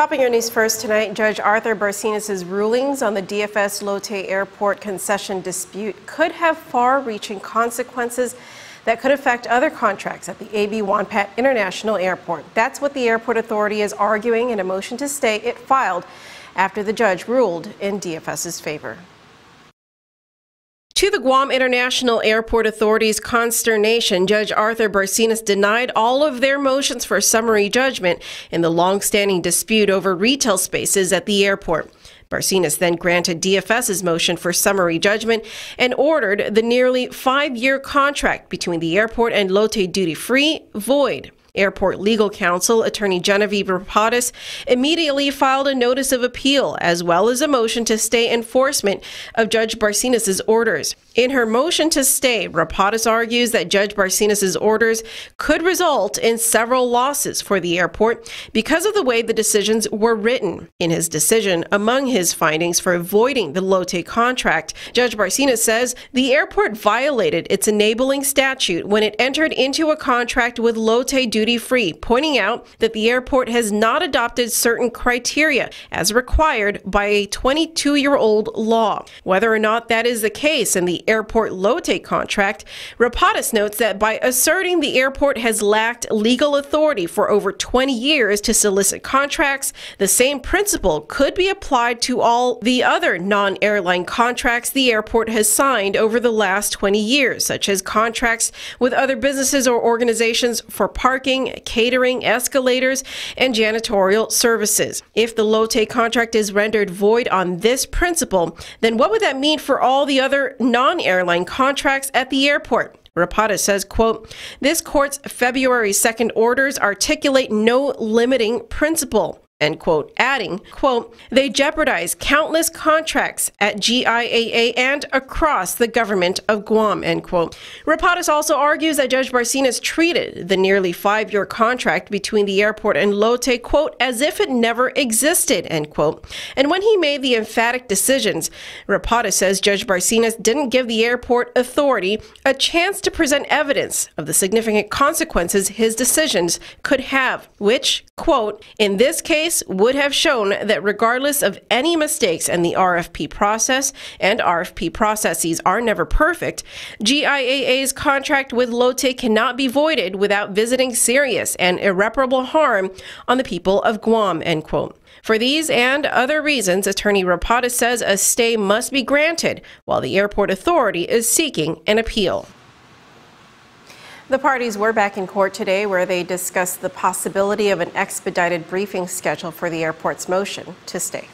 Topping your news first tonight, Judge Arthur Barcenas' rulings on the DFS Lotte Airport concession dispute could have far-reaching consequences that could affect other contracts at the AB Wonpat International Airport. That's what the airport authority is arguing in a motion to stay it filed after the judge ruled in DFS's favor. To the Guam International Airport Authority's consternation, Judge Arthur Barcenas denied all of their motions for summary judgment in the long-standing dispute over retail spaces at the airport. Barcenas then granted DFS's motion for summary judgment and ordered the nearly 5-year contract between the airport and Lotte Duty Free void. Airport legal counsel, attorney Genevieve Rapadas, immediately filed a notice of appeal as well as a motion to stay enforcement of Judge Barcenas' orders. In her motion to stay, Rapadas argues that Judge Barcenas' orders could result in several losses for the airport because of the way the decisions were written. In his decision, among his findings for voiding the Lotte contract, Judge Barcenas says the airport violated its enabling statute when it entered into a contract with Lotte Duty Free, pointing out that the airport has not adopted certain criteria as required by a 22-year-old law. Whether or not that is the case in the airport Lotte contract, Rapadas notes that by asserting the airport has lacked legal authority for over 20 years to solicit contracts, the same principle could be applied to all the other non-airline contracts the airport has signed over the last 20 years, such as contracts with other businesses or organizations for parking, catering, escalators, and janitorial services. If the Lotte contract is rendered void on this principle, then what would that mean for all the other non-airline contracts at the airport? Rapadas says, quote, "This court's February 2nd orders articulate no limiting principle," end quote, adding, quote, "They jeopardize countless contracts at GIAA and across the government of Guam," end quote. Rapadas also argues that Judge Barcenas treated the nearly 5-year contract between the airport and Lotte, quote, "as if it never existed," end quote. And when he made the emphatic decisions, Rapadas says Judge Barcenas didn't give the airport authority a chance to present evidence of the significant consequences his decisions could have, which, quote, "in this case would have shown that regardless of any mistakes in the RFP process, and RFP processes are never perfect, GIAA's contract with Lotte cannot be voided without visiting serious and irreparable harm on the people of Guam," end quote. For these and other reasons, attorney Rapadas says a stay must be granted while the airport authority is seeking an appeal. The parties were back in court today where they discussed the possibility of an expedited briefing schedule for the airport's motion to stay.